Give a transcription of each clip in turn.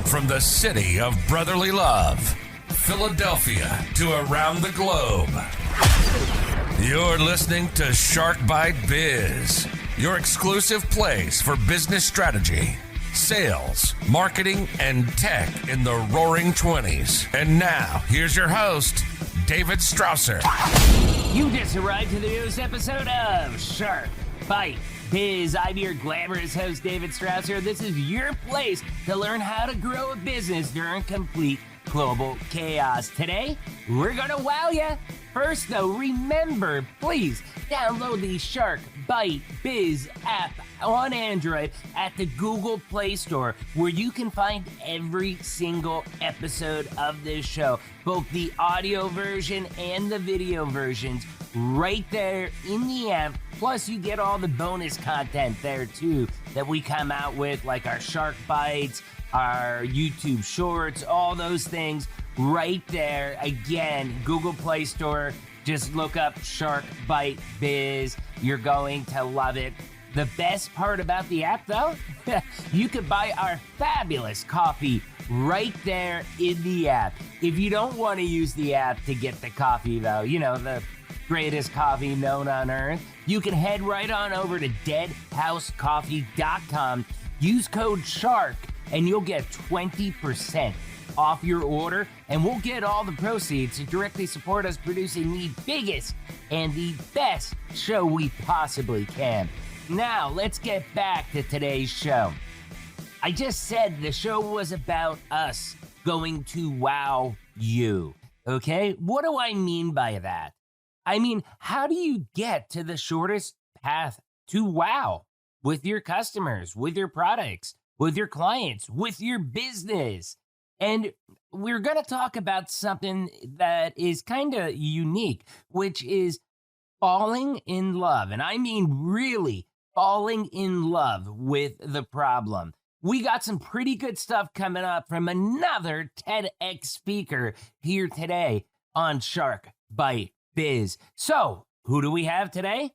From the city of brotherly love, Philadelphia, to around the globe. You're listening to Shark Bite Biz, your exclusive place for business strategy, sales, marketing, and tech in the roaring 20s. And now, here's your host, David Strausser. You just arrived to the newest episode of Shark Bite Biz. I'm your glamorous host, David Strausser. This is your place to learn how to grow a business during complete global chaos. Today, we're gonna wow ya. First though, remember, please download the Shark Bite Biz app on Android at the Google Play Store, where you can find every single episode of this show, both the audio version and the video versions, right there in the app. Plus, you get all the bonus content there too that we come out with, like our Shark Bites, our YouTube Shorts, all those things right there. Again, Google Play Store, just look up Shark Bite Biz. You're going to love it. The best part about the app, though, you could buy our fabulous coffee right there in the app. If you don't want to use the app to get the coffee, though, you know, the greatest coffee known on earth, you can head right on over to deadhousecoffee.com. Use code SHARK and you'll get 20% off your order, and we'll get all the proceeds to directly support us producing the biggest and the best show we possibly can. Now, let's get back to today's show. I just said the show was about us going to wow you, okay? What do I mean by that? I mean, how do you get to the shortest path to wow with your customers, with your products, with your clients, with your business? And we're going to talk about something that is kind of unique, which is falling in love. And I mean really falling in love with the problem. We got some pretty good stuff coming up from another TEDx speaker here today on Shark Bite Biz. So, who do we have today?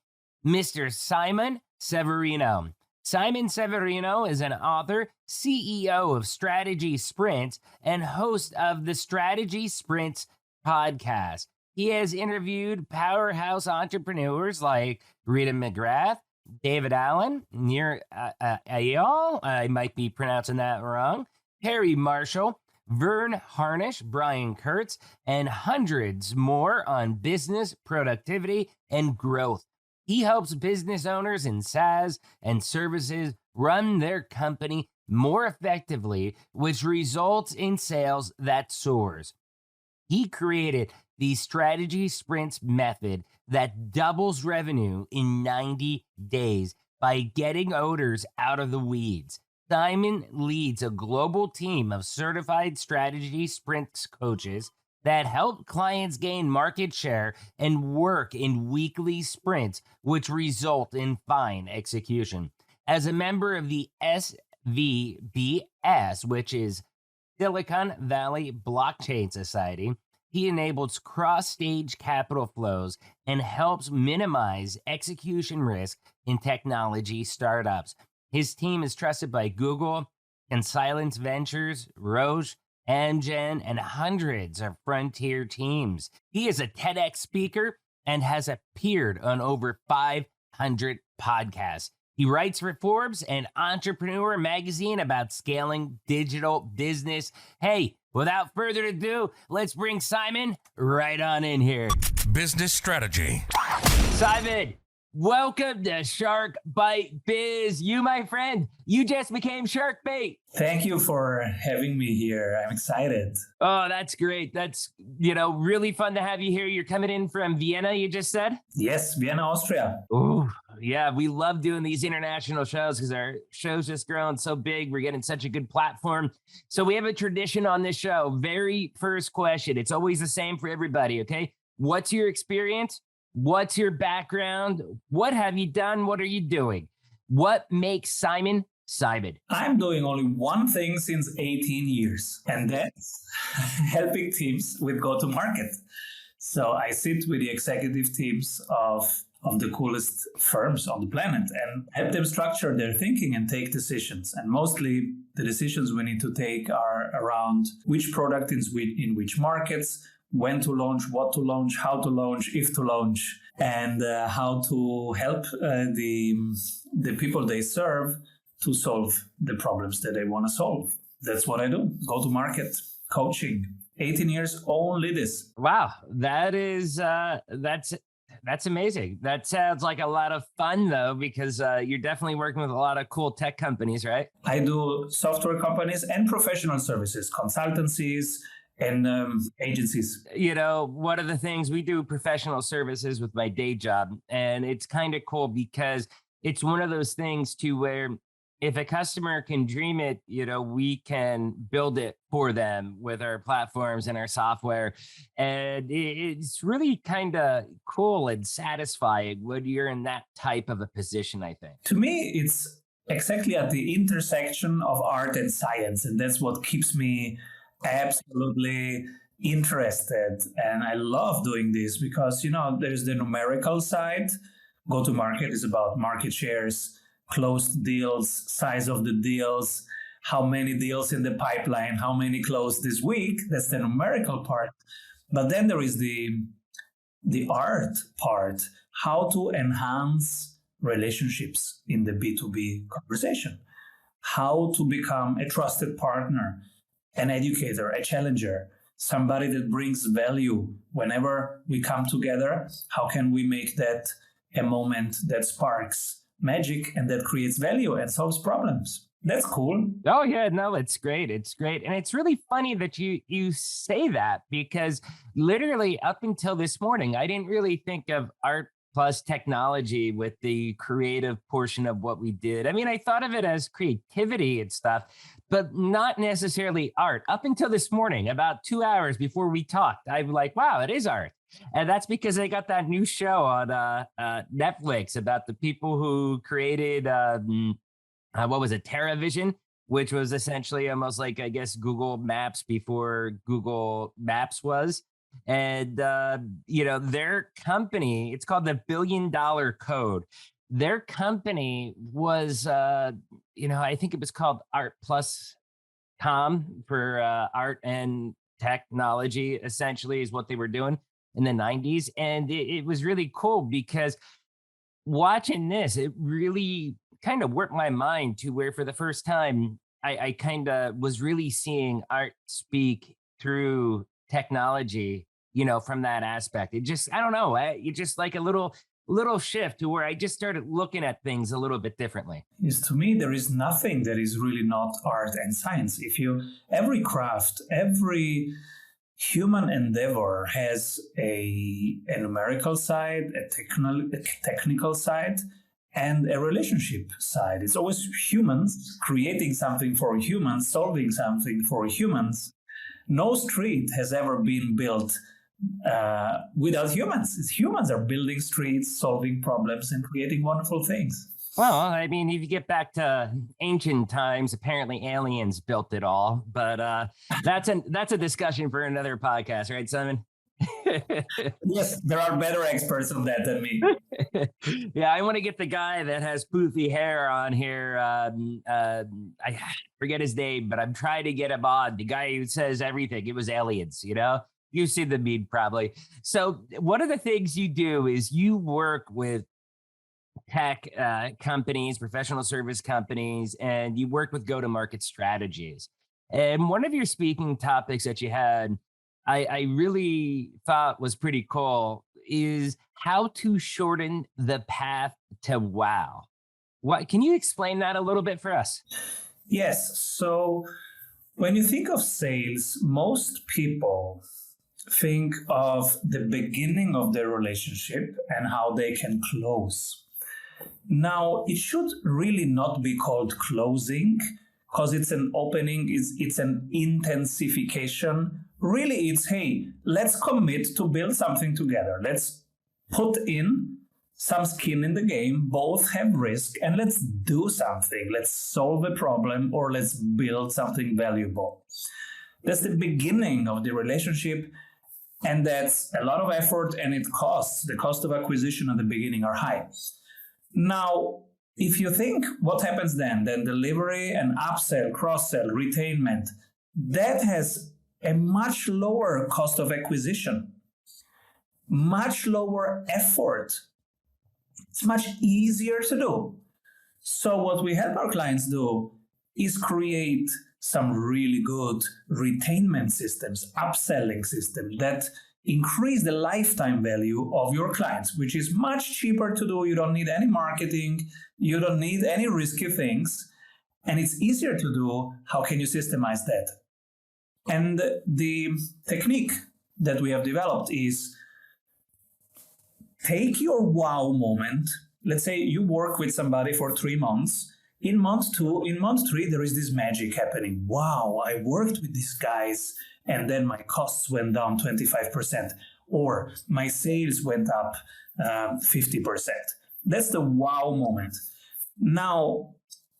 Mr. Simon Severino. Simon Severino is an author, CEO of Strategy Sprints, and host of the Strategy Sprints podcast. He has interviewed powerhouse entrepreneurs like Rita McGrath, David Allen, Nir Ayal, I might be pronouncing that wrong, Perry Marshall, Vern Harnish, Brian Kurtz, and hundreds more on business, productivity, and growth. He helps business owners in SaaS and services run their company more effectively, which results in sales that soars. He created the Strategy Sprints method that doubles revenue in 90 days by getting owners out of the weeds. Simon leads a global team of certified Strategy Sprints coaches that help clients gain market share and work in weekly sprints, which result in fine execution. As a member of the SVBS, which is Silicon Valley Blockchain Society, he enables cross-stage capital flows and helps minimize execution risk in technology startups. His team is trusted by Google and Silence Ventures, Roche, Amgen, and hundreds of frontier teams. He is a TEDx speaker and has appeared on over 500 podcasts. He writes for Forbes and Entrepreneur magazine about scaling digital business. Hey, without further ado, let's bring Simon right on in here. Business strategy. Simon, welcome to Shark Bite Biz. You, my friend, you just became Shark Bait. Thank you for having me here. I'm excited. Oh, that's great. That's, really fun to have you here. You're coming in from Vienna, you just said? Yes, Vienna, Austria. Oh, yeah. We love doing these international shows because our show's just growing so big. We're getting such a good platform. So we have a tradition on this show. Very first question. It's always the same for everybody, okay? What's your experience? What's your background? What have you done? What are you doing? What makes Simon Simon? I'm doing only one thing since 18 years, and that's helping teams with go-to-market. So I sit with the executive teams of the coolest firms on the planet and help them structure their thinking and take decisions. And mostly The decisions we need to take are around which product is in which markets, when to launch, what to launch, how to launch, if to launch, and how to help the people they serve to solve the problems that they want to solve. That's what I do. Go to market, coaching. 18 years, only this. Wow, that is that's amazing. That sounds like a lot of fun, though, because you're definitely working with a lot of cool tech companies, right? I do software companies and professional services, consultancies, and agencies. You know, one of the things we do professional services with my day job, and it's kind of cool because it's one of those things too where if a customer can dream it, you know, we can build it for them with our platforms and our software. And it's really kind of cool and satisfying when you're in that type of a position, I think. To me, it's exactly at the intersection of art and science. And that's what keeps me absolutely interested. And I love doing this because, you know, there's the numerical side. Go to market is about market shares, closed deals, size of the deals, how many deals in the pipeline, how many closed this week. That's the numerical part. But then there is the art part, how to enhance relationships in the B2B conversation, how to become a trusted partner, an educator, a challenger, somebody that brings value whenever we come together. How can we make that a moment that sparks magic and that creates value and solves problems? That's cool. Oh yeah, no, it's great. It's great. And it's really funny that you say that because literally up until this morning, I didn't really think of art plus technology with the creative portion of what we did. I mean, I thought of it as creativity and stuff, but not necessarily art. Up until this morning, about 2 hours before we talked, I'm like, wow, it is art. And that's because I got that new show on Netflix about the people who created, what was it, TerraVision, which was essentially almost like, I guess, Google Maps before Google Maps was. And, you know, their company, it's called the $1 Billion Code. Their company was, you know, I think it was called Art Plus Com for art and technology, essentially, is what they were doing in the 90s. And it was really cool because watching this, it really kind of worked my mind to where for the first time, I kind of was really seeing art speak through technology, you know, from that aspect. It just, I don't know, it just like a little shift to where I just started looking at things a little bit differently. Is to me, there is nothing that is really not art and science. Every craft, every human endeavor has a numerical side, a technical side, and a relationship side. It's always humans creating something for humans, solving something for humans. No street has ever been built without humans. It's humans are building streets, solving problems, and creating wonderful things. Well, I mean, if you get back to ancient times, apparently aliens built it all. But that's a discussion for another podcast, right, Simon? Yes, there are better experts on that than me. Yeah, I want to get the guy that has poofy hair on here. I forget his name, but I'm trying to get him on. The guy who says everything. It was aliens, you know? You see the meme probably. So one of the things you do is you work with tech companies, professional service companies, and you work with go-to-market strategies. And one of your speaking topics that you had, I really thought was pretty cool, is how to shorten the path to wow. What can you explain that a little bit for us? Yes. So when you think of sales, most people think of the beginning of their relationship and how they can close. Now, it should really not be called closing because it's an opening, it's an intensification. Really, it's, hey, let's commit to build something together. Let's put in some skin in the game, both have risk, and let's do something. Let's solve a problem or let's build something valuable. That's the beginning of the relationship. And that's a lot of effort and it costs. The cost of acquisition at the beginning are high. Now, if you think what happens then delivery and upsell, cross-sell, retainment, that has a much lower cost of acquisition, much lower effort. It's much easier to do. So what we help our clients do is create some really good retainment systems, upselling systems that increase the lifetime value of your clients, which is much cheaper to do. You don't need any marketing. You don't need any risky things. And it's easier to do. How can you systemize that? And the technique that we have developed is take your wow moment. Let's say you work with somebody for 3 months. In month 3, there is this magic happening. Wow, I worked with these guys and then my costs went down 25%, or my sales went up 50%. That's the wow moment. Now,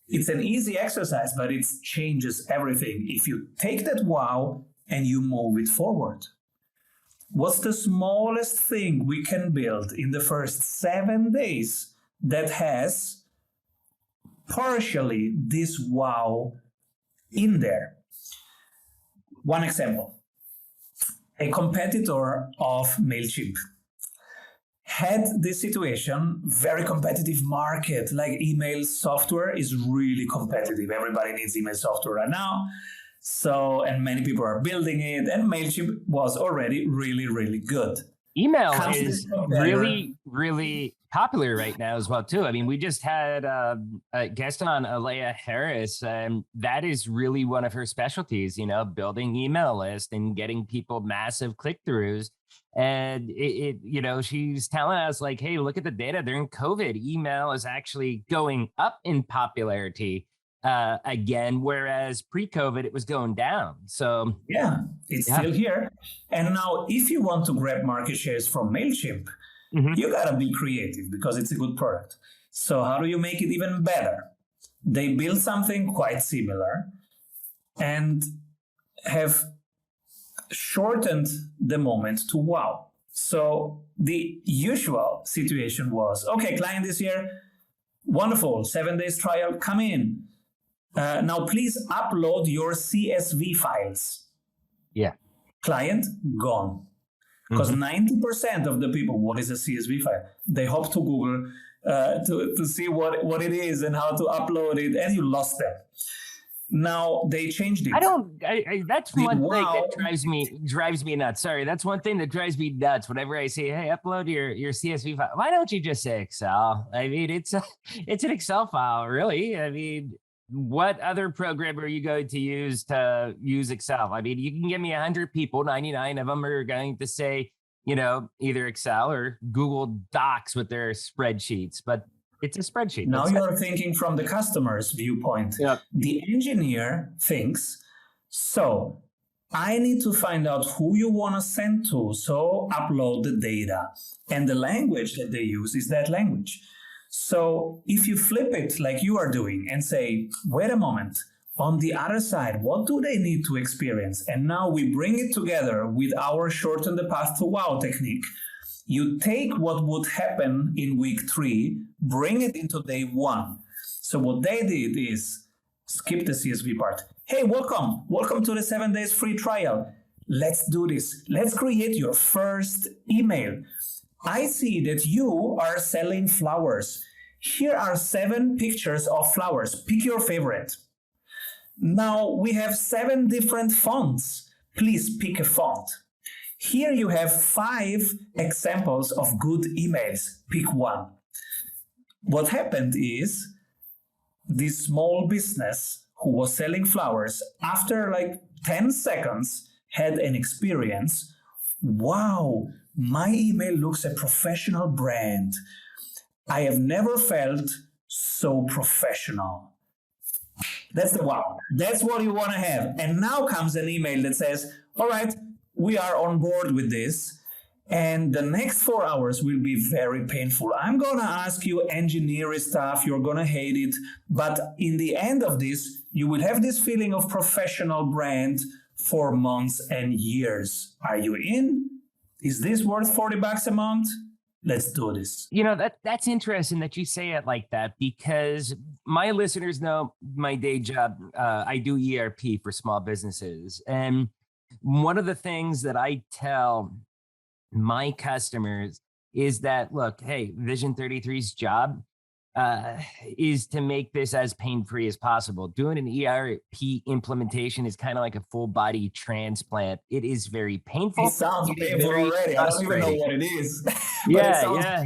it's an easy exercise, but it changes everything. If you take that wow and you move it forward. What's the smallest thing we can build in the first 7 days that has partially this wow in there? One example, a competitor of MailChimp had this situation, very competitive market, like email software is really competitive. Everybody needs email software right now. So, and many people are building it, and MailChimp was already really, really good. Email is really, really popular right now as well, too. I mean, we just had a guest on, Alea Harris, and that is really one of her specialties, you know, building email lists and getting people massive click-throughs. And you know, she's telling us like, hey, look at the data during COVID. Email is actually going up in popularity again, whereas pre-COVID, it was going down. So yeah, it's still here. And now if you want to grab market shares from MailChimp, you gotta be creative because it's a good product. So how do you make it even better? They build something quite similar and have shortened the moment to wow. So the usual situation was, okay, client is here, wonderful, 7 days trial, come in. Now, please upload your CSV files. Yeah. Client, gone. Because 90% of the people, what is a CSV file? They hop to Google to see what it is and how to upload it, and you lost them. Now, they changed it. That's one thing that drives me nuts. Sorry, that's one thing that drives me nuts whenever I say, hey, upload your CSV file. Why don't you just say Excel? I mean, it's an Excel file, really. I mean, what other program are you going to use Excel? I mean, you can give me 100 people, 99 of them are going to say, you know, either Excel or Google Docs with their spreadsheets, but it's a spreadsheet. Now you're thinking from the customer's viewpoint. Yep. The engineer thinks, so I need to find out who you want to send to, so upload the data. And the language that they use is that language. So if you flip it like you are doing and say, wait a moment, on the other side, what do they need to experience? And now we bring it together with our Shorten the Path to Wow technique. You take what would happen in week 3, bring it into day 1. So what they did is skip the CSV part. Hey, welcome to the 7 days free trial. Let's do this. Let's create your first email. I see that you are selling flowers. Here are 7 pictures of flowers. Pick your favorite. Now we have 7 different fonts. Please pick a font. Here you have 5 examples of good emails. Pick one. What happened is this small business who was selling flowers, after like 10 seconds, had an experience. Wow, my email looks a professional brand. I have never felt so professional. That's the wow. That's what you want to have. And now comes an email that says, all right, we are on board with this. And the next 4 hours will be very painful. I'm going to ask you engineering stuff. You're going to hate it. But in the end of this, you will have this feeling of professional brand for months and years. Are you in? Is this worth $40 a month? let's do this. That's interesting that you say it like that, because my listeners know my day job. I do ERP for small businesses. And one of the things that I tell my customers is that, look, hey, Vision 33's job is to make this as pain-free as possible. Doing an ERP implementation is kind of like a full body transplant. It is very painful. It sounds painful already. I don't even know what it is. Yeah.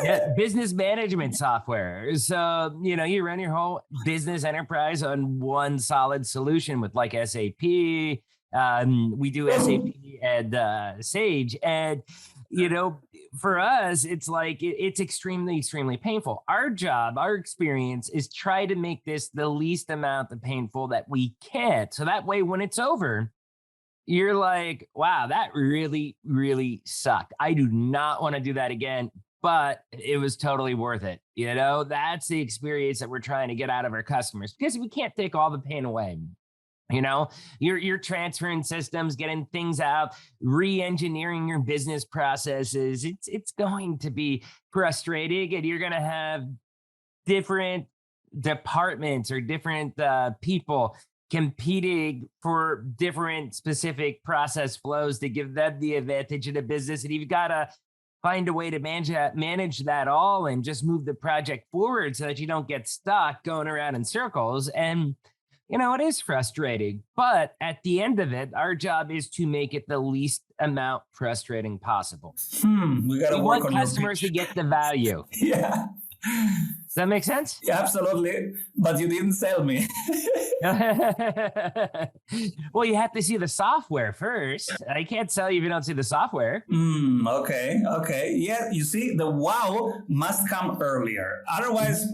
Yeah, business management software. So, you run your whole business enterprise on one solid solution with like SAP. We do SAP and Sage. And, for us, it's like it's extremely, extremely painful. Our job, our experience is try to make this the least amount of painful that we can. So that way, when it's over, you're like, wow, that really, really sucked. I do not want to do that again, but it was totally worth it. That's the experience that we're trying to get out of our customers, because we can't take all the pain away. You're transferring systems, getting things out, re-engineering your business processes. It's going to be frustrating, and you're going to have different departments or different people competing for different specific process flows to give them the advantage in the business. And you've got to find a way to manage that all and just move the project forward so that you don't get stuck going around in circles. And it is frustrating, but at the end of it, our job is to make it the least amount frustrating possible. We want customers to get the value. Yeah. Does that make sense? Yeah, absolutely. But you didn't sell me. Well, you have to see the software first. I can't sell you if you don't see the software. Okay. Yeah, you see, the wow must come earlier. Otherwise,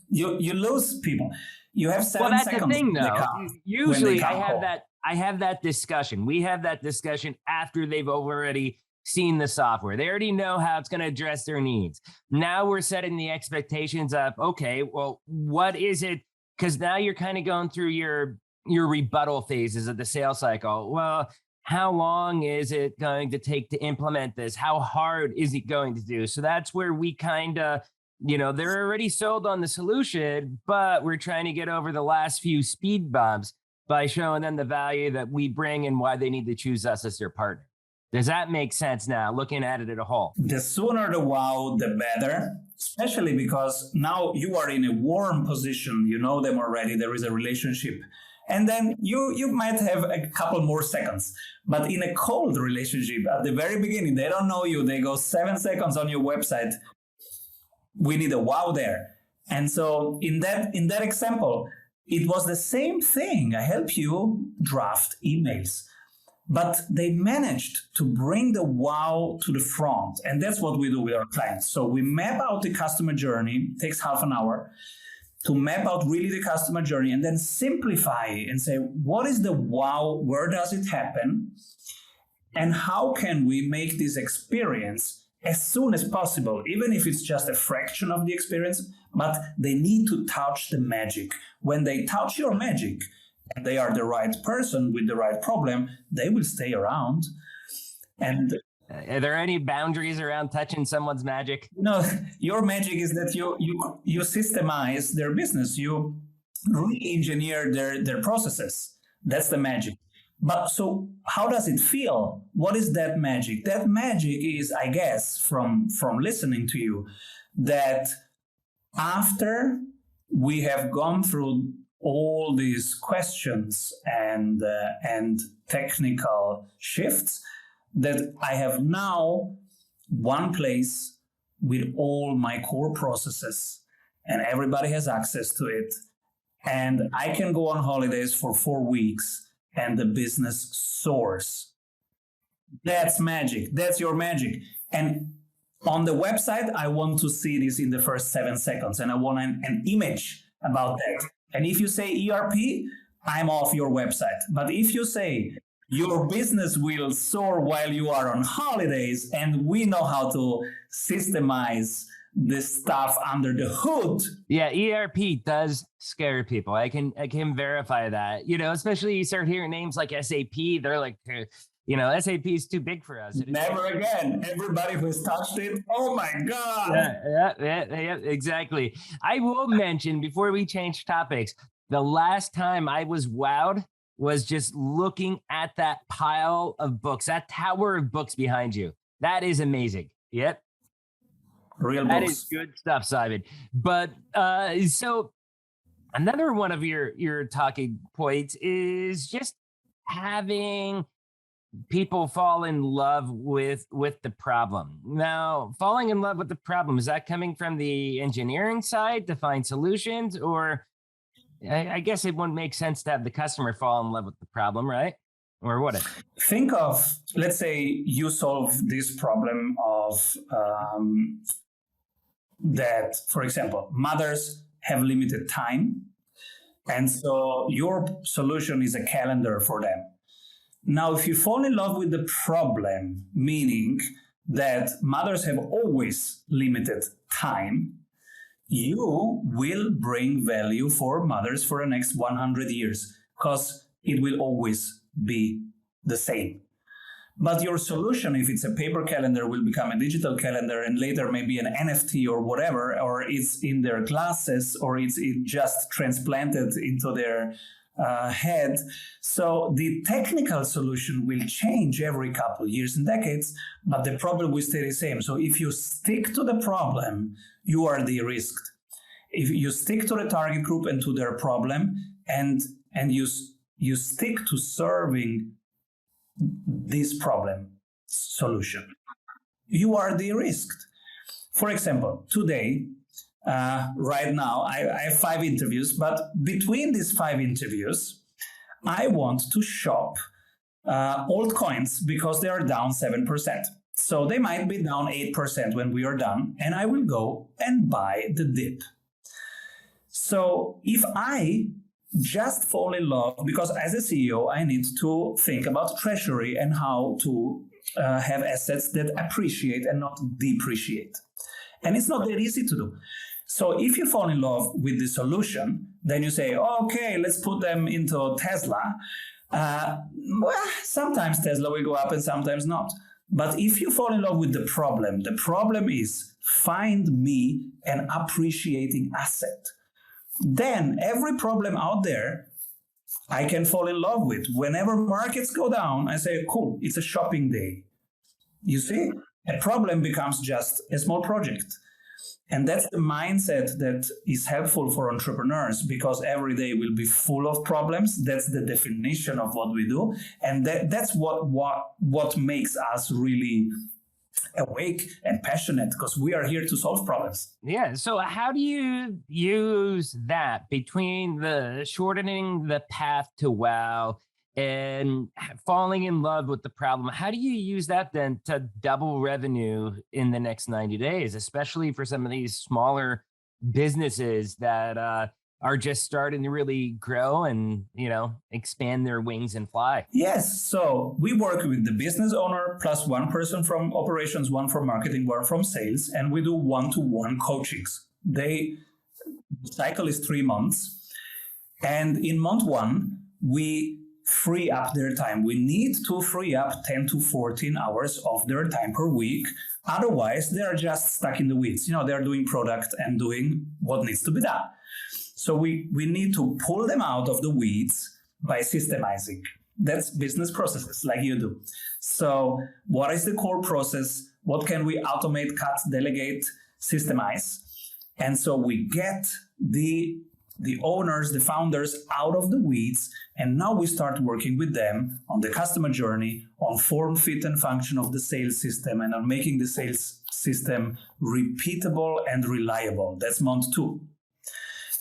you lose people. You have 7 seconds. Well, that's the thing, though. Usually, I have that discussion. We have that discussion after they've already seen the software. They already know how it's going to address their needs. Now we're setting the expectations of, okay, well, what is it? Because now you're kind of going through your rebuttal phases of the sales cycle. Well, how long is it going to take to implement this? How hard is it going to do? So that's where we kind of, they're already sold on the solution, but we're trying to get over the last few speed bumps by showing them the value that we bring and why they need to choose us as their partner. Does that make sense now, looking at it as a whole? The sooner the wow, the better, especially because now you are in a warm position. You know them already. There is a relationship. And then you might have a couple more seconds. But in a cold relationship, at the very beginning, they don't know you. They go 7 seconds on your website. We need a wow there. And so in that example, it was the same thing. I help you draft emails. But they managed to bring the wow to the front. And that's what we do with our clients. So we map out the customer journey. It takes half an hour to map out really the customer journey and then simplify it and say, what is the wow? Where does it happen? And how can we make this experience as soon as possible, even if it's just a fraction of the experience, but they need to touch the magic. When they touch your magic, and they are the right person with the right problem, they will stay around. And are there any boundaries around touching someone's magic? Your magic is that you systemize their business. You re-engineer their processes. That's the magic. But so how does it feel? What is that magic? That magic is, I guess, from listening to you, that after we have gone through all these questions and technical shifts, that I have now one place with all my core processes and everybody has access to it. And I can go on holidays for 4 weeks and the business soars. That's magic. That's your magic. And on the website, I want to see this in the first 7 seconds and I want an image about that. And if you say ERP, I'm off your website. But if you say your business will soar while you are on holidays and we know how to systemize this stuff under the hood. Yeah, ERP does scare people. I can verify that. Especially you start hearing names like SAP, they're like, SAP is too big for us. Never again. Everybody who has touched it, oh my God. Yeah, exactly. I will mention before we change topics, the last time I was wowed was just looking at that pile of books, that tower of books behind you. That is amazing. Yep. Real That books. is good stuff, Simon. But so another one of your talking points is just having people fall in love with the problem. Now, falling in love with the problem, is that coming from the engineering side to find solutions? Or I guess it wouldn't make sense to have the customer fall in love with the problem, right? Or would it? Think of, let's say you solve this problem of that, for example, mothers have limited time. And so your solution is a calendar for them. Now, if you fall in love with the problem, meaning that mothers have always limited time, you will bring value for mothers for the next 100 years because it will always be the same. But your solution, if it's a paper calendar, will become a digital calendar and later maybe an NFT or whatever, or it's in their glasses or it's just transplanted into their head. So the technical solution will change every couple of years and decades, but the problem will stay the same. So if you stick to the problem, you are de-risked. If you stick to the target group and to their problem, and you stick to serving this problem solution, you are de-risked. For example, today, right now, I have 5 interviews, but between these 5 interviews, I want to shop old coins because they are down 7%. So they might be down 8% when we are done, and I will go and buy the dip. So if I just fall in love, because as a CEO, I need to think about treasury and how to have assets that appreciate and not depreciate. And it's not that easy to do. So if you fall in love with the solution, then you say, okay, let's put them into Tesla. Well, sometimes Tesla will go up and sometimes not. But if you fall in love with the problem is find me an appreciating asset. Then every problem out there, I can fall in love with. Whenever markets go down, I say, cool, it's a shopping day. You see, a problem becomes just a small project. And that's the mindset that is helpful for entrepreneurs, because every day will be full of problems. That's the definition of what we do. And that's what makes us really awake and passionate, because we are here to solve problems. Yeah. So how do you use that between the shortening the path to wow and falling in love with the problem? How do you use that then to double revenue in the next 90 days, especially for some of these smaller businesses that are just starting to really grow and, expand their wings and fly? Yes. So we work with the business owner plus one person from operations, one from marketing, one from sales, and we do one-to-one coachings. The cycle is 3 months. And in month 1, we free up their time. We need to free up 10 to 14 hours of their time per week. Otherwise, they are just stuck in the weeds. They're doing product and doing what needs to be done. So we need to pull them out of the weeds by systemizing. That's business processes like you do. So what is the core process? What can we automate, cut, delegate, systemize? And so we get the owners, the founders out of the weeds, and now we start working with them on the customer journey, on form, fit, and function of the sales system, and on making the sales system repeatable and reliable. That's month 2.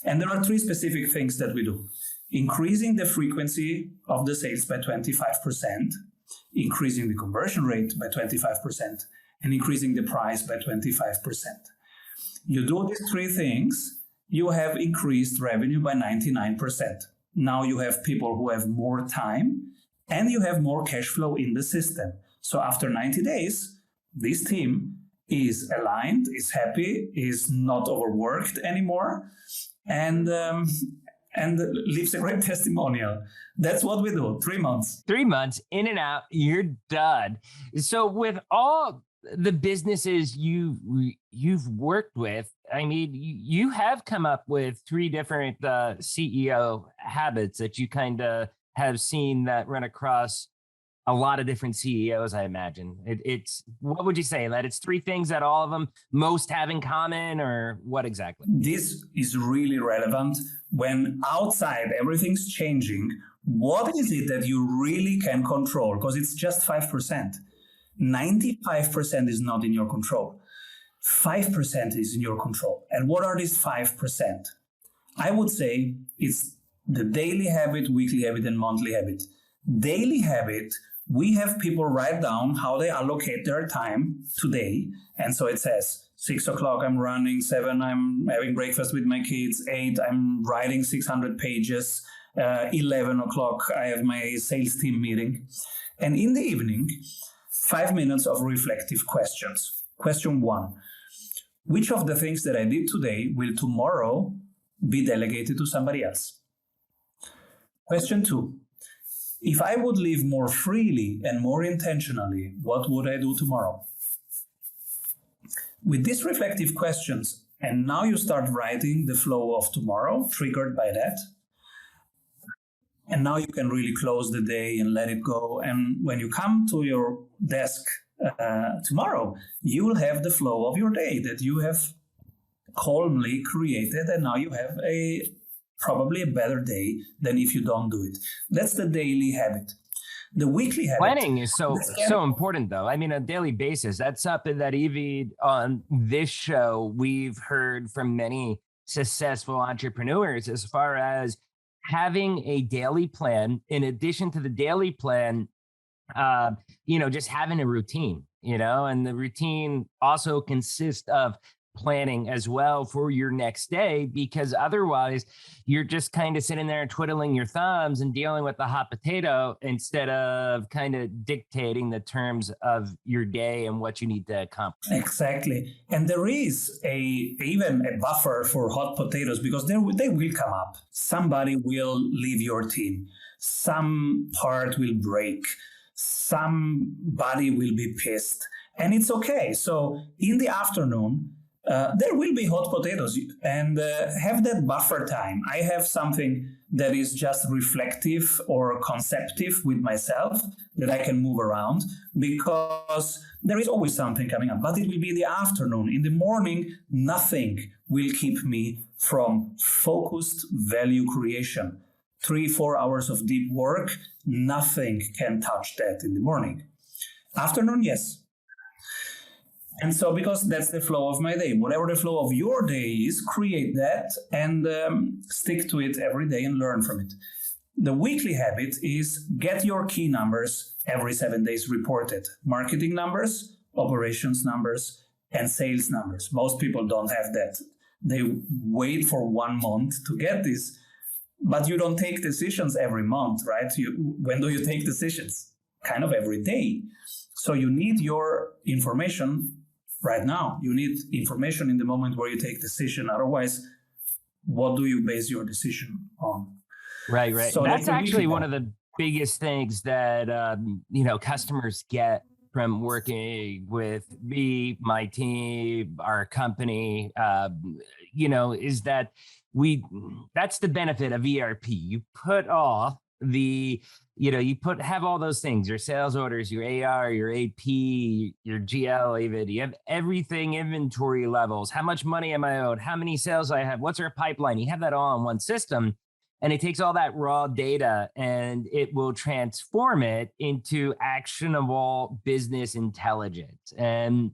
And there are 3 specific things that we do. Increasing the frequency of the sales by 25%, increasing the conversion rate by 25%, and increasing the price by 25%. You do these 3 things, you have increased revenue by 99%. Now you have people who have more time and you have more cash flow in the system. So after 90 days, this team is aligned, is happy, is not overworked anymore. And and leaves a great testimonial. That's what we do. 3 months. 3 months in and out, you're done. So with all the businesses you've worked with, I mean, you have come up with 3 different CEO habits that you kind of have seen that run across a lot of different CEOs, I imagine. It's what would you say, that it's 3 things that all of them most have in common, or what exactly? This is really relevant when outside everything's changing. What is it that you really can control? Because it's just 5%. 95% is not in your control. 5% is in your control. And what are these 5%? I would say it's the daily habit, weekly habit, and monthly habit. Daily habit, we have people write down how they allocate their time today. And so it says 6 o'clock, I'm running, 7, I'm having breakfast with my kids, 8, I'm writing 600 pages, 11 o'clock, I have my sales team meeting. And in the evening, 5 minutes of reflective questions. Question 1, which of the things that I did today will tomorrow be delegated to somebody else? Question 2, if I would live more freely and more intentionally, what would I do tomorrow? With these reflective questions, and now you start writing the flow of tomorrow, triggered by that. And now you can really close the day and let it go. And when you come to your desk tomorrow, you will have the flow of your day that you have calmly created. And now you have probably a better day than if you don't do it. That's the daily habit. The weekly habit. Planning is so important, though. I mean, on a daily basis, that's something that even on this show, we've heard from many successful entrepreneurs as far as having a daily plan. In addition to the daily plan, just having a routine, and the routine also consists of planning as well for your next day, because otherwise you're just kind of sitting there twiddling your thumbs and dealing with the hot potato instead of kind of dictating the terms of your day and what you need to accomplish. Exactly. And there is even a buffer for hot potatoes, because they will come up. Somebody will leave your team. Some part will break. Somebody will be pissed. And it's okay. So in the afternoon, there will be hot potatoes, and have that buffer time. I have something that is just reflective or conceptive with myself that I can move around, because there is always something coming up, but it will be the afternoon. In the morning, nothing will keep me from focused value creation. 3-4 hours of deep work, nothing can touch that in the morning. Afternoon, yes. And so, because that's the flow of my day, whatever the flow of your day is, create that and stick to it every day and learn from it. The weekly habit is get your key numbers every 7 days reported. Marketing numbers, operations numbers, and sales numbers. Most people don't have that. They wait for 1 month to get this, but you don't take decisions every month, right? When do you take decisions? Kind of every day. So you need your information right now. You need information in the moment where you take decision. Otherwise, what do you base your decision on? Right. So that's actually one of the biggest things that, customers get from working with me, my team, our company, is that that's the benefit of ERP. You put all the, have all those things, your sales orders, your AR, your AP, your GL, even you have everything, inventory levels, how much money am I owed, how many sales I have, what's our pipeline. You have that all in one system, and it takes all that raw data and it will transform it into actionable business intelligence. And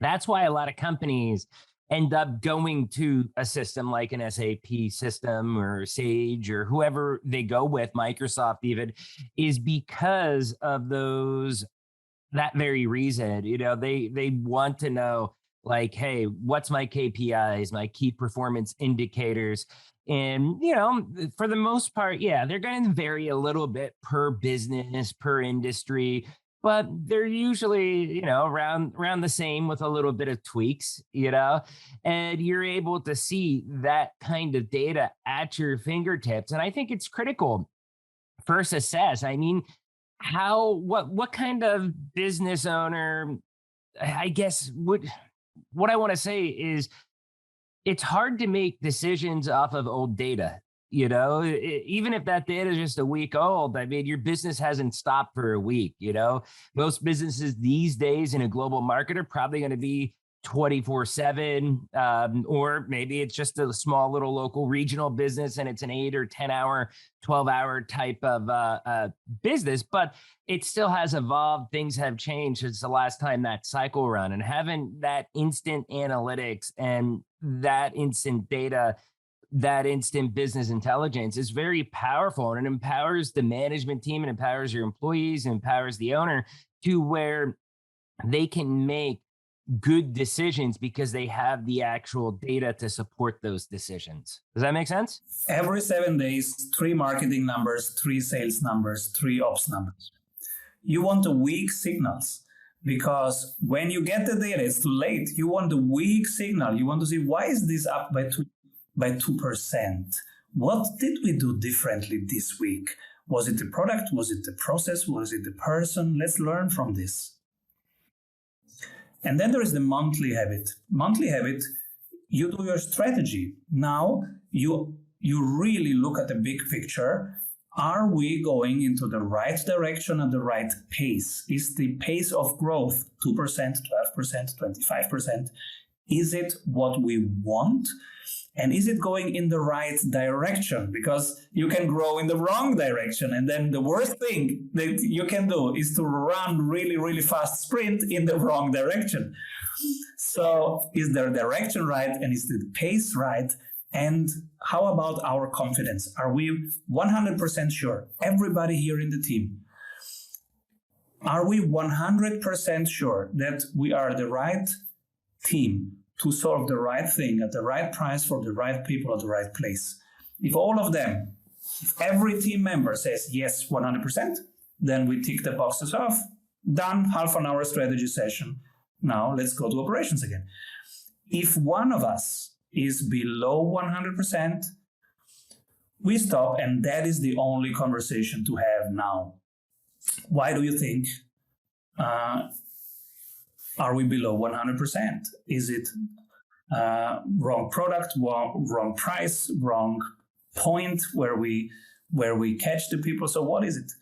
that's why a lot of companies end up going to a system like an SAP system or Sage or whoever they go with, Microsoft even, is because of that very reason. They want to know, like, hey, what's my KPIs, my key performance indicators? And, for the most part, yeah, they're going to vary a little bit per business, per industry. but they're usually, around the same with a little bit of tweaks, and you're able to see that kind of data at your fingertips. And I think it's critical for success. I mean, what kind of business owner, I guess, what I want to say is it's hard to make decisions off of old data. Even if that data is just a week old, I mean, your business hasn't stopped for a week. Most businesses these days in a global market are probably going to be 24/7, or maybe it's just a small little local regional business and it's an 8 or 10 hour, 12-hour type of business, but it still has evolved. Things have changed since the last time that cycle run, and having that instant analytics and that instant data, that instant business intelligence is very powerful, and it empowers the management team and empowers your employees and empowers the owner to where they can make good decisions because they have the actual data to support those decisions. Does that make sense? Every 7 days, 3 marketing numbers, 3 sales numbers, 3 ops numbers. You want the weak signals, because when you get the data, it's too late. You want the weak signal. You want to see, why is this up by 2%? What did we do differently this week? Was it the product? Was it the process? Was it the person? Let's learn from this. And then there is the monthly habit. Monthly habit, you do your strategy. Now you really look at the big picture. Are we going into the right direction at the right pace? Is the pace of growth 2%, 12%, 25%? Is it what we want? And is it going in the right direction? Because you can grow in the wrong direction. And then the worst thing that you can do is to run really, really fast sprint in the wrong direction. So is the direction right? And is the pace right? And how about our confidence? Are we 100% sure? Everybody here in the team. Are we 100% sure that we are the right team to solve the right thing at the right price for the right people at the right place? If all of them, if every team member says yes 100%, then we tick the boxes off. Done, half an hour strategy session. Now let's go to operations again. If one of us is below 100%, we stop, and that is the only conversation to have now. Why do you think? Are we below 100%? Is it wrong product, wrong price, wrong point where we catch the people? So what is it?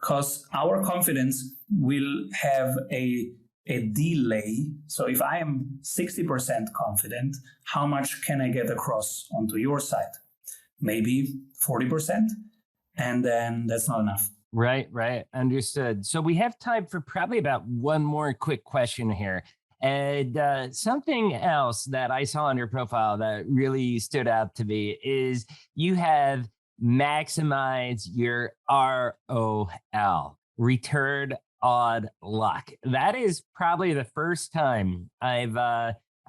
Because our confidence will have a delay. So if I am 60% confident, how much can I get across onto your side? Maybe 40%, and then that's not enough. Right. Understood. So we have time for probably about one more quick question here. And something else that I saw on your profile that really stood out to me is you have maximized your ROL, return on luck. That is probably the first time I've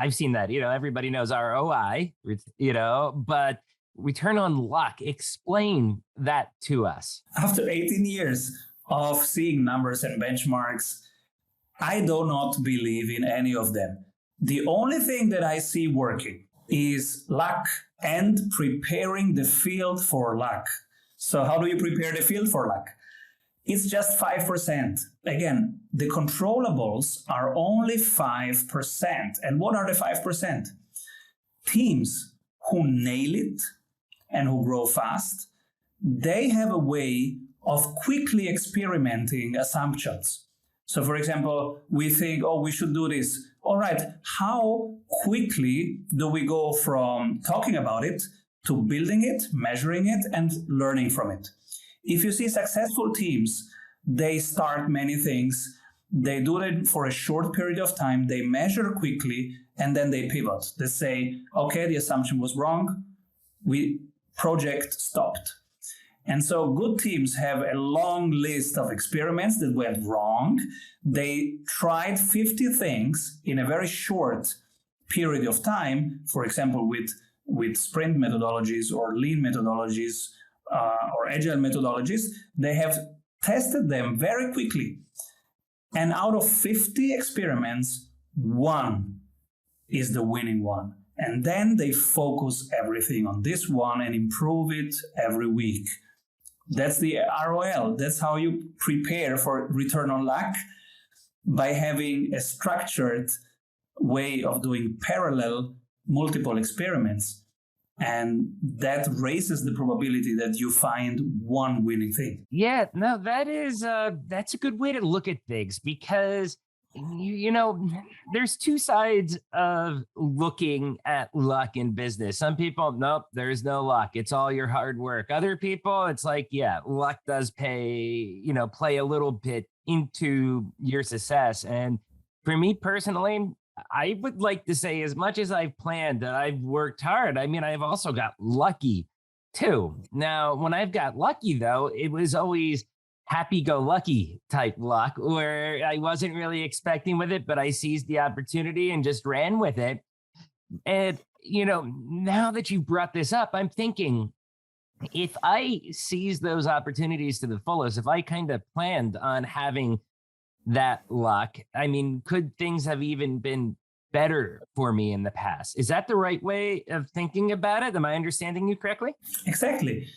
seen that. Everybody knows ROI, but return on luck. Explain that to us. After 18 years of seeing numbers and benchmarks, I do not believe in any of them. The only thing that I see working is luck and preparing the field for luck. So how do you prepare the field for luck? It's just 5%. Again, the controllables are only 5%. And what are the 5%? Teams who nail it and who grow fast, they have a way of quickly experimenting assumptions. So for example, we think, we should do this. All right, how quickly do we go from talking about it to building it, measuring it, and learning from it? If you see successful teams, they start many things, they do it for a short period of time, they measure quickly, and then they pivot. They say, okay, the assumption was wrong, project stopped. And so good teams have a long list of experiments that went wrong. They tried 50 things in a very short period of time, for example, with sprint methodologies or lean methodologies or agile methodologies. They have tested them very quickly. And out of 50 experiments, one is the winning one. And then they focus everything on this one and improve it every week. That's the ROL. That's how you prepare for return on luck, by having a structured way of doing parallel multiple experiments. And that raises the probability that you find one winning thing. Yeah, no, that's a good way to look at things, because you know, there's two sides of looking at luck in business. Some people, nope, there's no luck. It's all your hard work. Other people, it's like, yeah, luck does play a little bit into your success. And for me personally, I would like to say, as much as I've planned that I've worked hard, I mean, I've also got lucky too. Now, when I've got lucky, though, it was always happy-go-lucky type luck, where I wasn't really expecting with it, but I seized the opportunity and just ran with it. And, now that you brought this up, I'm thinking, if I seize those opportunities to the fullest, if I kind of planned on having that luck, I mean, could things have even been better for me in the past? Is that the right way of thinking about it? Am I understanding you correctly? Exactly.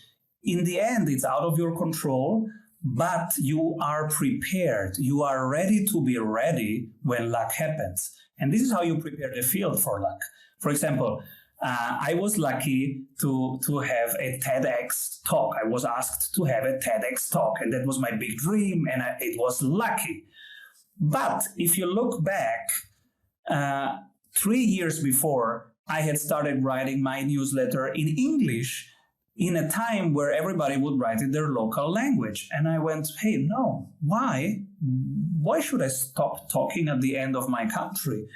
In the end, it's out of your control, but you are prepared. You are ready to be ready when luck happens. And this is how you prepare the field for luck. For example, I was lucky to have a TEDx talk. I was asked to have a TEDx talk, and that was my big dream, and it was lucky. But if you look back, 3 years before, I had started writing my newsletter in English in a time where everybody would write in their local language. And I went, hey, no, why? Why should I stop talking at the end of my country?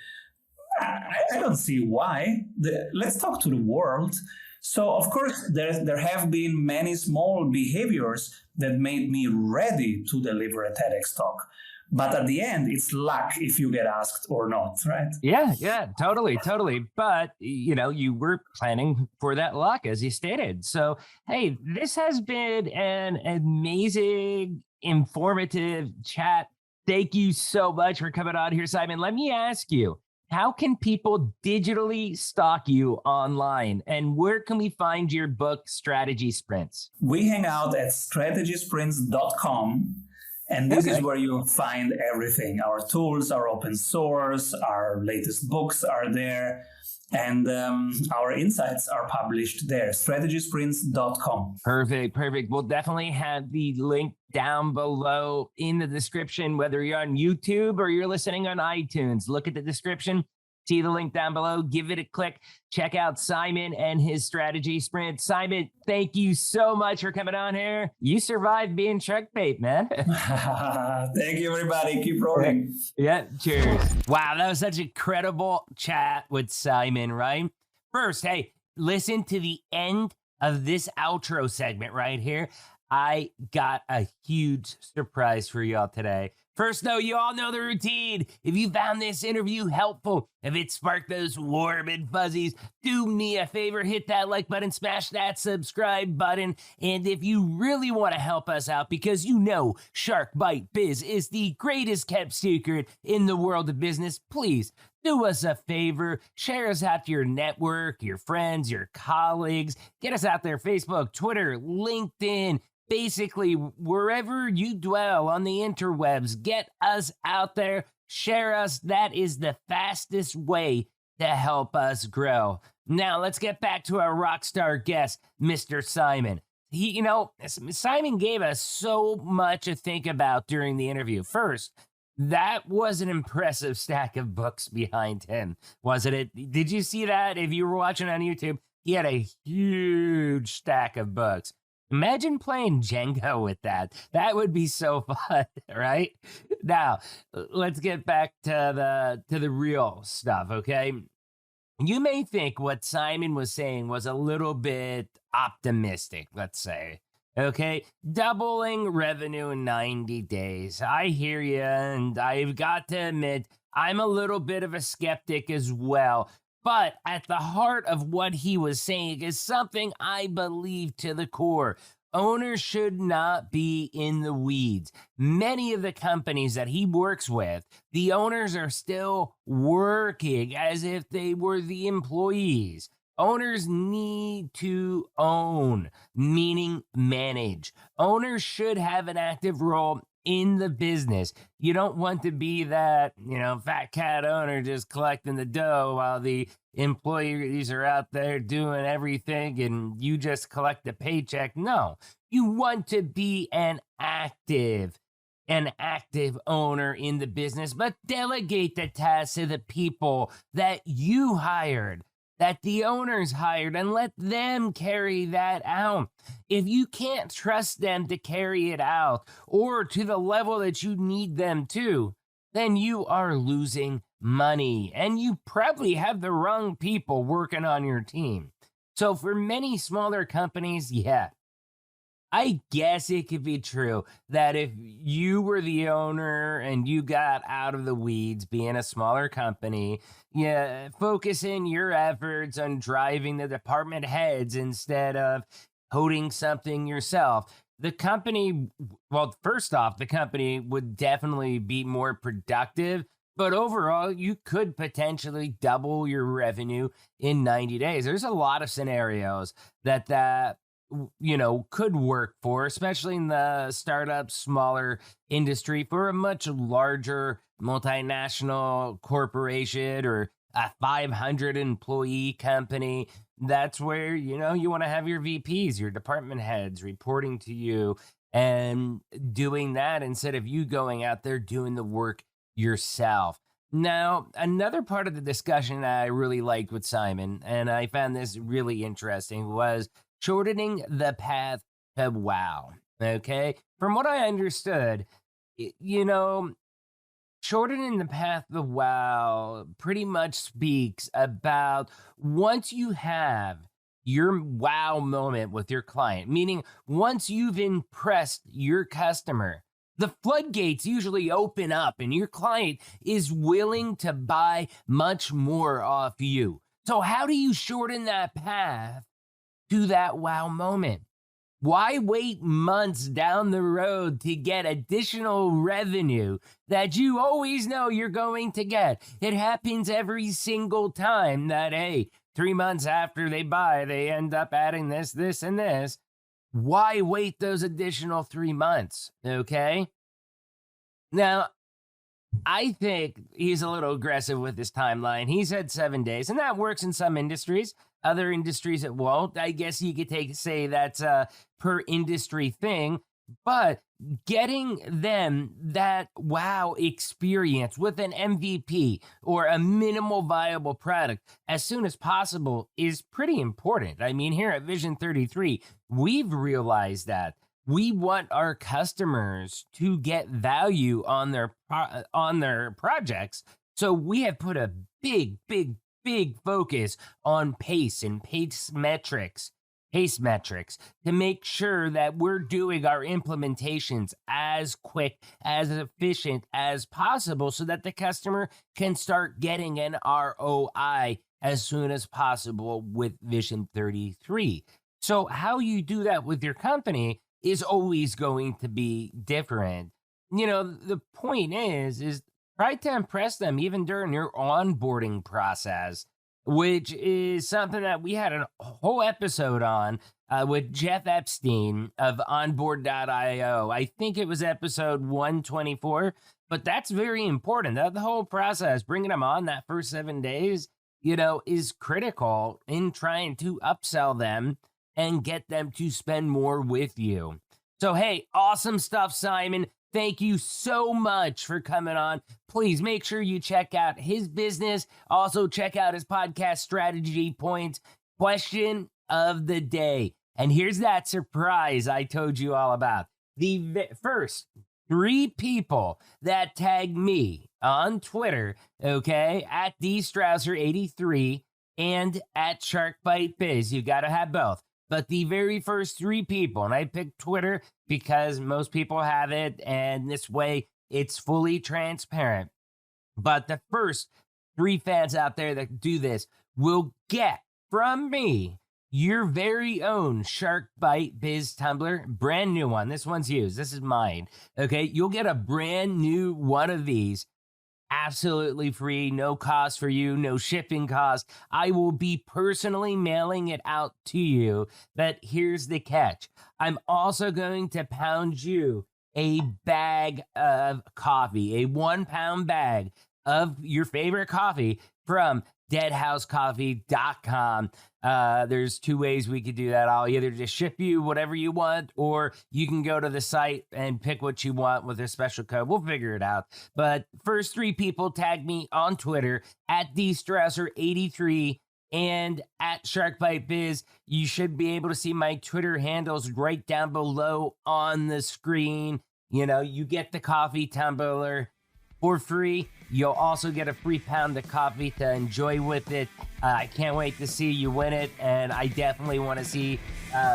I don't see why. Let's talk to the world. So, of course, there have been many small behaviors that made me ready to deliver a TEDx talk. But at the end, it's luck if you get asked or not, right? Yeah, totally. But, you were planning for that luck, as you stated. So, hey, this has been an amazing, informative chat. Thank you so much for coming on here, Simon. Let me ask you, how can people digitally stalk you online? And where can we find your book, Strategy Sprints? We hang out at strategysprints.com. And this is where you find everything. Our tools are open source, our latest books are there, and our insights are published there, strategysprints.com. Perfect. We'll definitely have the link down below in the description, whether you're on YouTube or you're listening on iTunes. Look at the description. See the link down below. Give it a click. Check out Simon and his strategy sprint. Simon, thank you so much for coming on here. You survived being shark bait, man. Thank you, everybody. Keep rolling. Yeah, cheers. Wow, that was such a credible chat with Simon, right? First, hey, listen to the end of this outro segment right here. I got a huge surprise for y'all today. First, though, you all know the routine. If you found this interview helpful, if it sparked those warm and fuzzies, do me a favor, hit that like button, smash that subscribe button. And if you really want to help us out, because Shark Bite Biz is the greatest kept secret in the world of business, please do us a favor, share us out to your network, your friends, your colleagues, get us out there, Facebook, Twitter, LinkedIn, basically wherever you dwell on the interwebs. Get us out there, share us. That is the fastest way to help us grow. Now let's get back to our rock star guest, Mr. Simon. Simon gave us so much to think about during the interview. First, that was an impressive stack of books behind him, wasn't it? Did you see that? If you were watching on YouTube, he had a huge stack of books. Imagine playing Jenga with that. That would be so fun, right? Now, let's get back to the real stuff, okay? You may think what Simon was saying was a little bit optimistic, let's say. Okay, doubling revenue in 90 days. I hear you, and I've got to admit, I'm a little bit of a skeptic as well. But at the heart of what he was saying is something I believe to the core. owners should not be in the weeds. Many of the companies that he works with, the owners are still working as if they were the employees. Owners need to own, meaning manage. Owners should have an active role in the business. You don't want to be that, fat cat owner just collecting the dough while the employees are out there doing everything and you just collect the paycheck. No, you want to be an active owner in the business, but delegate the tasks to the people that you hired, that the owners hired, and let them carry that out. If you can't trust them to carry it out or to the level that you need them to, then you are losing money and you probably have the wrong people working on your team. So for many smaller companies, yeah, I guess it could be true that if you were the owner and you got out of the weeds being a smaller company, yeah, focusing your efforts on driving the department heads instead of coding something yourself, the company, well, first off, the company would definitely be more productive. But overall, you could potentially double your revenue in 90 days. There's a lot of scenarios that could work for, especially in the startup, smaller industry. For a much larger multinational corporation or a 500 employee company, that's where, you want to have your VPs, your department heads reporting to you and doing that instead of you going out there doing the work yourself. Now, another part of the discussion that I really liked with Simon, and I found this really interesting, was shortening the path to wow. Okay. From what I understood, shortening the path to wow pretty much speaks about once you have your wow moment with your client, meaning once you've impressed your customer, the floodgates usually open up and your client is willing to buy much more off you. So how do you shorten that path to that wow moment? Why wait months down the road to get additional revenue that you always know you're going to get? It happens every single time that, 3 months after they buy, they end up adding this, this, and this. Why wait those additional 3 months? Okay. Now, I think he's a little aggressive with his timeline. He said 7 days, and that works in some industries. Other industries it won't. I guess you could say that's a per industry thing, but getting them that wow experience with an MVP or a minimal viable product as soon as possible is pretty important. I mean, here at Vision 33, we've realized that we want our customers to get value on their projects. So we have put a big focus on pace and pace metrics to make sure that we're doing our implementations as quick, as efficient as possible so that the customer can start getting an ROI as soon as possible with Vision 33. So how you do that with your company is always going to be different. The point is try to impress them even during your onboarding process, which is something that we had a whole episode on with Jeff Epstein of onboard.io. I think it was episode 124, but that's very important. That the whole process, bringing them on that first 7 days, is critical in trying to upsell them and get them to spend more with you. So, hey, awesome stuff, Simon. Thank you so much for coming on. Please make sure you check out his business. Also, check out his podcast, Strategy Points. Question of the day. And here's that surprise I told you all about. The first 3 people that tag me on Twitter, okay, at dstrausser83 and at SharkBiteBiz. You got to have both. But the very first 3 people, and I picked Twitter because most people have it, and this way it's fully transparent. But the first 3 fans out there that do this will get from me your very own Shark Bite Biz tumbler, brand new one. This one's used. This is mine. Okay, you'll get a brand new one of these absolutely free, no cost for you, no shipping cost. I will be personally mailing it out to you. But here's the catch. I'm also going to pound you a bag of coffee, a 1 pound bag of your favorite coffee from deadhousecoffee.com. There's 2 ways we could do that. I'll either just ship you whatever you want, or you can go to the site and pick what you want with a special code. We'll figure it out. But first 3 people tag me on Twitter at Strausser83 and at SharkBiteBiz. You should be able to see my Twitter handles right down below on the screen. You know, you get the coffee tumbler for free. You'll also get a free pound of coffee to enjoy with it. I can't wait to see you win it, and I definitely want to see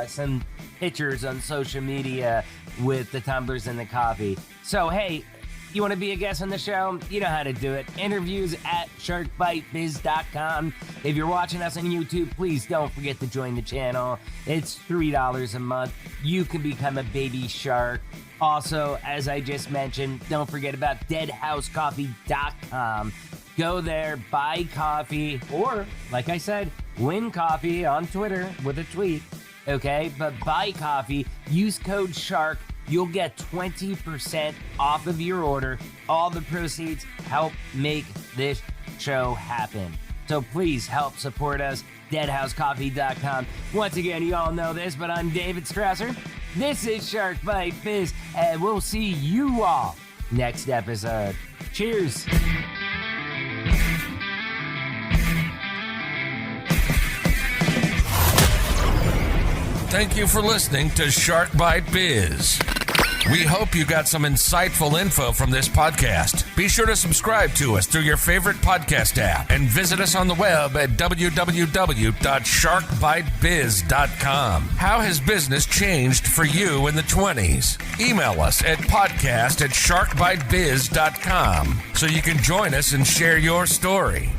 some pictures on social media with the tumblers and the coffee. So, hey, you want to be a guest on the show? You know how to do it. Interviews at sharkbitebiz.com. If you're watching us on YouTube, please don't forget to join the channel. It's $3 a month. You can become a baby shark. Also, as I just mentioned, don't forget about deadhousecoffee.com. Go there, buy coffee, or, like I said, win coffee on Twitter with a tweet, okay? But buy coffee, use code SHARK. You'll get 20% off of your order. All the proceeds help make this show happen. So please help support us, deadhousecoffee.com. Once again, you all know this, but I'm David Strausser. This is Shark Bite Biz, and we'll see you all next episode. Cheers. Thank you for listening to Shark Bite Biz. We hope you got some insightful info from this podcast. Be sure to subscribe to us through your favorite podcast app and visit us on the web at www.sharkbitebiz.com. How has business changed for you in the 20s? Email us at podcast@sharkbitebiz.com so you can join us and share your story.